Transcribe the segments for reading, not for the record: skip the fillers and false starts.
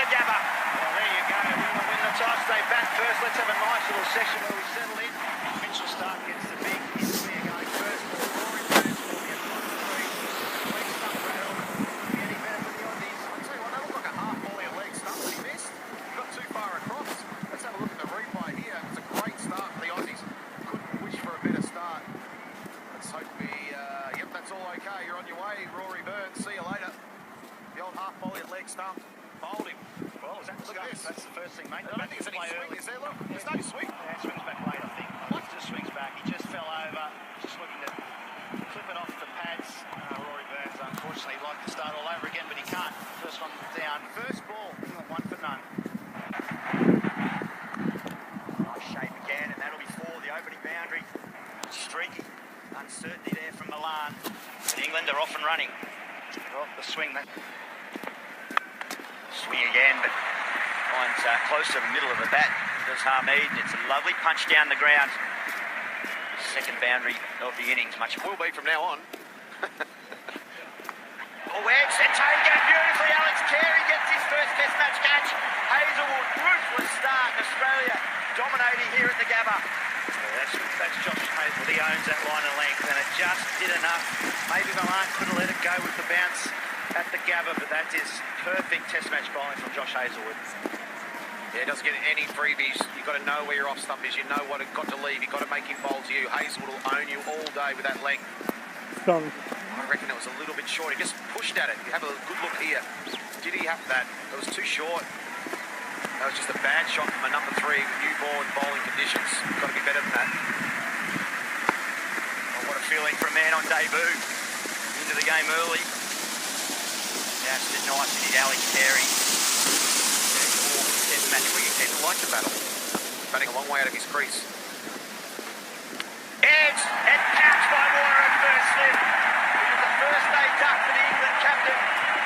the Gabba. Well, there you go. We're going to win the toss. They bat first. Let's have a nice little session where we settle in. Mitchell Stark gets the big hit. We are going first. Rory Burns will get 1 for 3. Leg stump rattle. Will be any better for the Aussies? I'll tell you what, that looked like a half volley of leg stump that he missed. He got too far across. Let's have a look at the replay here. It's a great start for the Aussies. Couldn't wish for a better start. Let's hope yep, that's all okay. You're on your way, Rory Burns. See you later. The old half volley of leg stump. Bowled him. Well, is that Look at this. That's the first thing, mate. I don't think there's any swing, is there? Look, there's no swing. Yeah, swings back late, I think. Just swings back. He just fell over. Just looking to flip it off the pads. Rory Burns, unfortunately, he'd like to start all over again, but he can't. First one down. First ball. 1 for none. Nice shape again, and that'll be for the opening boundary. Streaky. Uncertainty there from Milan. But England are off and running. Well, the swing, that. Swing again, but finds close to the middle of the bat. Does Hamid. It's a lovely punch down the ground. Second boundary of the innings. Much Will be from now on. Wedge and taken beautifully. Alex Carey gets his first test match catch. Hazelwood, ruthless start. Australia dominating here at the Gabba. That's Josh Hazelwood. He owns that line of length, and it just did enough. Maybe Milan could have let it go with the bounce at the Gabba, but that is perfect test match bowling from Josh Hazelwood. Yeah, he doesn't get any freebies. You've got to know where your off stump is. You know what it got to leave. You've got to make him bowl to you. Hazelwood will own you all day with that length. Strong. I reckon it was a little bit short. He just pushed at it. You have a good look here. Did he have that? It was too short. That was just a bad shot from a number 3 with newborn bowling conditions. Got to be better than that. Oh, what a feeling for a man on debut. Into the game early. Just a nice hit, Alex Carey. Test match wicketkeeper. Like the battle. Batting a long way out of his crease. Edge and pounced by Warner at first slip. It was the first day duck for the England captain.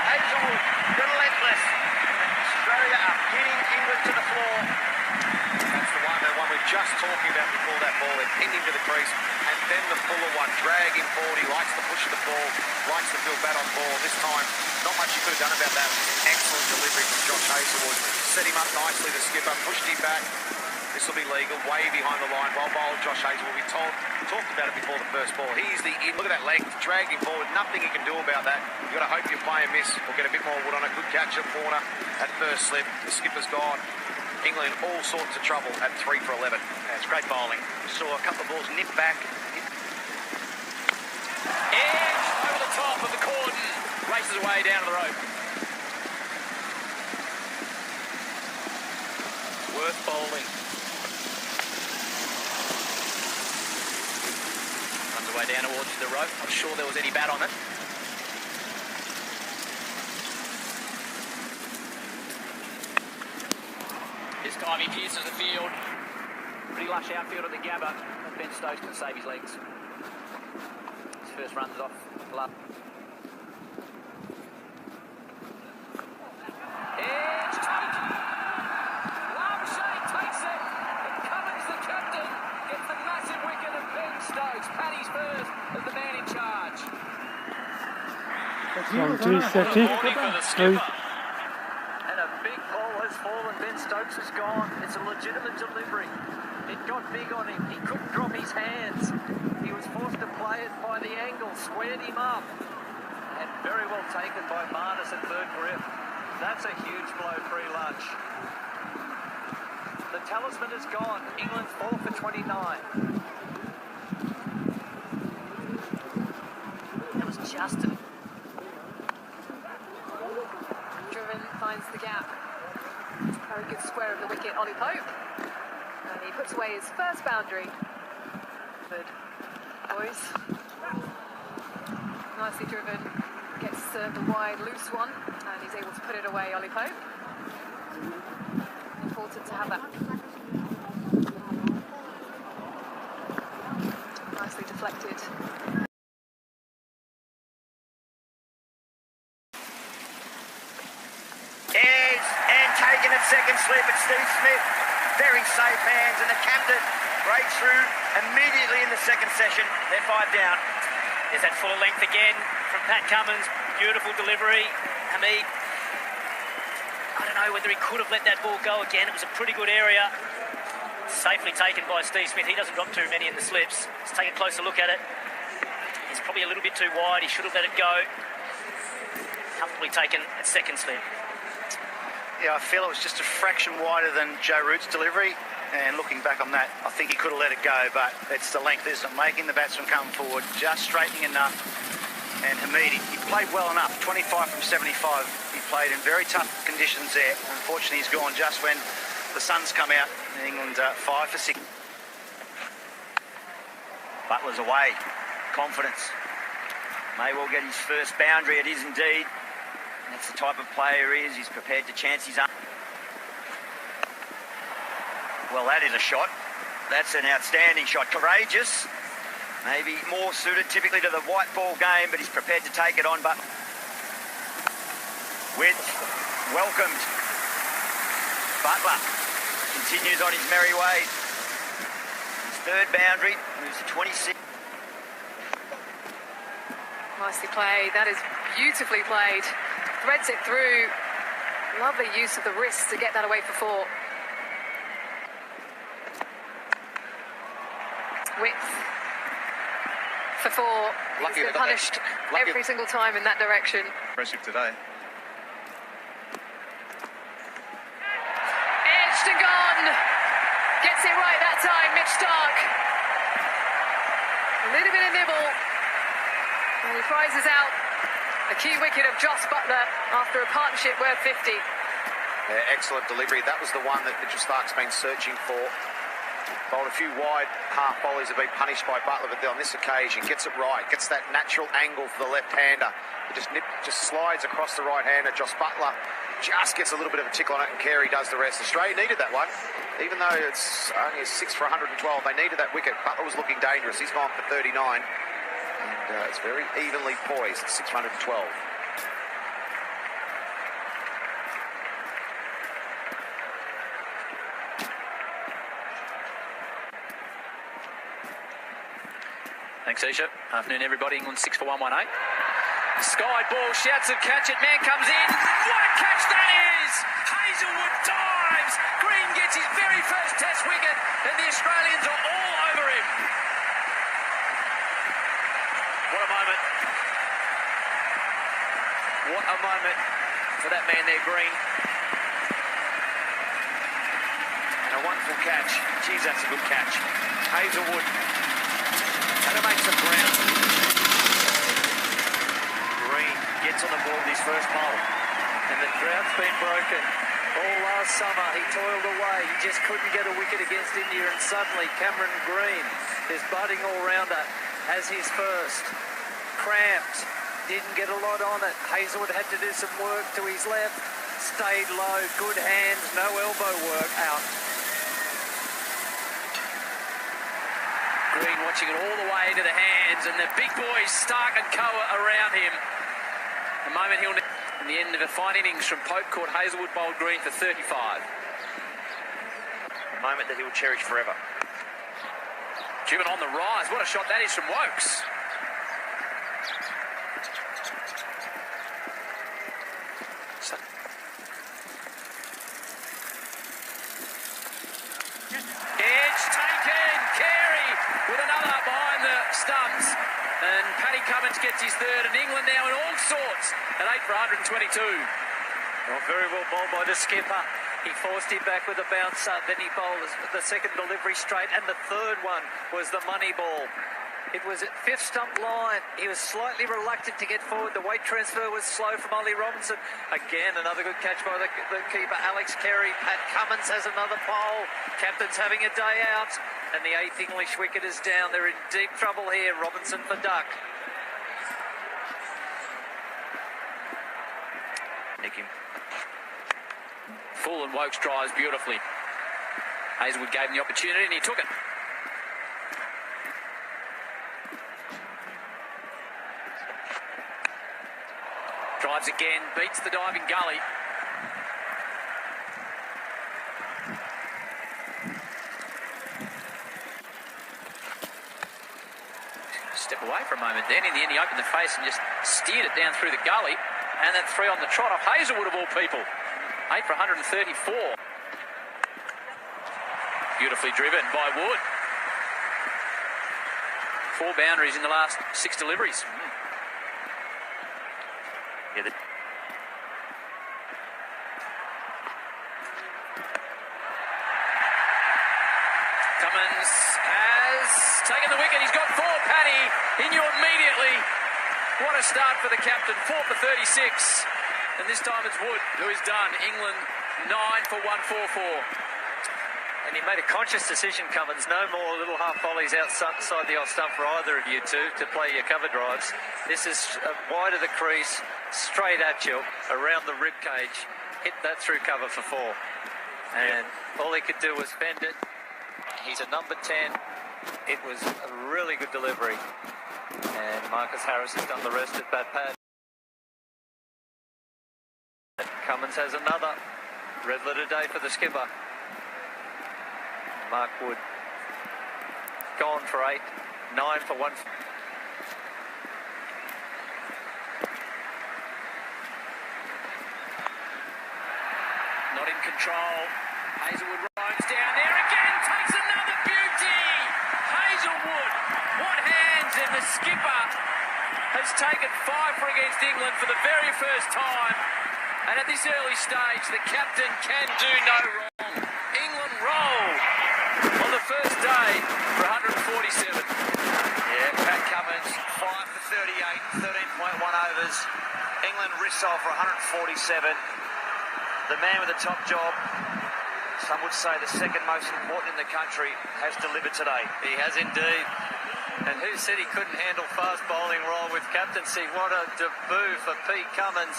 Hazelwood, relentless. Australia are pinning England to the floor. That's the one we're just talking about before that ball. They pinned him to the crease, and then the fuller one, drag him forward. He likes the push of the ball, likes to feel bat on ball. This time, not much you could have done about that. Excellent delivery from Josh Hazelwood. Set him up nicely, the skipper, pushed him back. This will be legal, way behind the line. Well bowled, Josh Hazelwood. We talked about it before the first ball. He's the in. Look at that length, dragged him forward. Nothing he can do about that. You've got to hope you play a miss or get a bit more wood on a good catch at corner at first slip. The skipper's gone. England in all sorts of trouble at 3 for 11. That's great bowling. Saw a couple of balls nip back. Edge over the top of the cordon. Races away down to the rope. Worth bowling. Runs away down towards the rope. Not sure there was any bat on it. This time he pierces the field. Pretty lush outfield at the Gabba. Ben Stokes can save his legs. His first runs off glove. Edge taken. Shane takes it. And Cummins, the captain, gets the massive wicket of Ben Stokes. Paddy's first as the man in charge. 1, 2, 30. Warning for the skipper. And a big ball has fallen. Ben Stokes is gone. It's a legitimate delivery. It got big on him. He couldn't drop his hands. He was forced to play it by the angle, squared him up. And very well taken by Marnus at third grip. That's a huge blow pre-lunch. The talisman is gone. England 4 for 29. It was Justin. Driven finds the gap. Very good square of the wicket, Ollie Pope. And he puts away his first boundary. Good. Boys. Nicely driven. Gets the wide, loose one. And he's able to put it away, Ollie Pope. Important to have that. Nicely deflected. Taken at second slip, it's Steve Smith. Very safe hands, and the captain breaks through immediately in the second session. They're 5 down. There's that full length again from Pat Cummins. Beautiful delivery. Hamid, I don't know whether he could have let that ball go again. It was a pretty good area. Safely taken by Steve Smith. He doesn't drop too many in the slips. Let's take a closer look at it. It's probably a little bit too wide. He should have let it go. Comfortably taken at second slip. Yeah, I feel it was just a fraction wider than Joe Root's delivery. And looking back on that, I think he could have let it go, but it's the length, isn't it? Making the batsman come forward, just straightening enough. And Hamid, he played well enough, 25 from 75. He played in very tough conditions there. Unfortunately, he's gone just when the sun's come out. England 5 for 6. Butler's away. Confidence. May well get his first boundary. It is indeed. That's the type of player he is. He's prepared to chance his arm. Well, that is a shot. That's an outstanding shot. Courageous. Maybe more suited typically to the white ball game, but he's prepared to take it on. But width welcomed. Butler continues on his merry way. His third boundary, moves to 26. Nicely played. That is beautifully played. Threads it through. Lovely use of the wrist to get that away for 4. Width for 4. Lucky He's been punished every single time in that direction. Impressive today. Edged and gone. Gets it right that time, Mitch Stark. A little bit of nibble. And he prizes out a key wicket of Joss Butler after a partnership worth 50. Yeah, excellent delivery. That was the one that Mitchell Stark's been searching for. Bowled a few wide half volleys have been punished by Butler, but on this occasion gets it right, gets that natural angle for the left-hander. It just slides across the right-hander. Joss Butler just gets a little bit of a tickle on it, and Carey does the rest. Australia needed that one, even though it's only a 6 for 112. They needed that wicket. Butler was looking dangerous. He's gone for 39, and it's very evenly poised. 6 for 112. Thanks, Isha. Afternoon, everybody. England 6 for 118. Sky ball, shouts and catch it. Man comes in. What a catch that is! Hazelwood dives. Green gets his very first Test wicket, and the Australians are all over him. What a moment. What a moment for that man there, Green. And a wonderful catch. Geez, that's a good catch. Hazelwood. That'll make some ground. Green gets on the ball with his first bowl. And the drough's been broken. All last summer, he toiled away. He just couldn't get a wicket against India. And suddenly, Cameron Green, his budding all-rounder, has his first. Cramped. Didn't get a lot on it. Hazelwood had to do some work to his left. Stayed low. Good hands. No elbow work. Out. Green watching it all the way to the hands, and the big boys, Stark and Coa, around him. The moment he'll... In the end of a fine innings from Pope Court, Hazelwood bowled Green for 35. A moment that he will cherish forever. Cuban on the rise. What a shot that is from Wokes. Edge taken. Carey with another behind the stumps. And Paddy Cummins gets his third, and England now in all sorts at 8 for 122. Well, very well bowled by the skipper. He forced him back with a bouncer, then he bowled the second delivery straight, and the third one was the money ball. It was at fifth stump line. He was slightly reluctant to get forward. The weight transfer was slow from Ollie Robinson. Again, another good catch by the keeper, Alex Carey. Pat Cummins has another pole. Captain's having a day out. And the 8th English wicket is down. They're in deep trouble here. Robinson for duck. Nick him. Full and Wokes drives beautifully. Hazelwood gave him the opportunity and he took it. Drives again, beats the diving gully. Step away for a moment then. In the end, he opened the face and just steered it down through the gully. And then 3 on the trot off Hazelwood of all people. 8 for 134. Beautifully driven by Wood. 4 boundaries in the last 6 deliveries. Yeah, Cummins has taken the wicket. He's got 4, Paddy. He knew immediately. What a start for the captain. 4 for 36. And this time it's Wood who is done. England 9 for 144. And he made a conscious decision, Cummins. No more little half volleys outside the off stump for either of you two to play your cover drives. This is wide of the crease, straight at you, around the rib cage. Hit that through cover for 4. And all he could do was bend it. He's a number 10. It was a really good delivery. And Marcus Harris has done the rest at bat pad. Cummins has another red letter day for the skipper. Mark Wood gone for 8, 9 for 1. Not in control. Hazelwood roams down there again, takes another beauty. Hazelwood, what hands, and the skipper has taken 5 for against England for the very first time. And at this early stage, the captain can do no wrong. England roll on the first day for 147. Yeah, Pat Cummins, 5 for 38, 13.1 overs. England wrists off for 147. The man with the top job, some would say the second most important in the country, has delivered today. He has indeed. And who said he couldn't handle fast bowling role with captaincy? What a debut for Pete Cummins.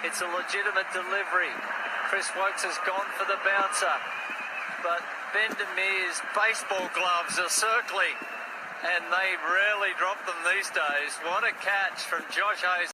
It's a legitimate delivery. Chris Wokes has gone for the bouncer. But Bendemeer's baseball gloves are circling. And they rarely drop them these days. What a catch from Josh Hayes.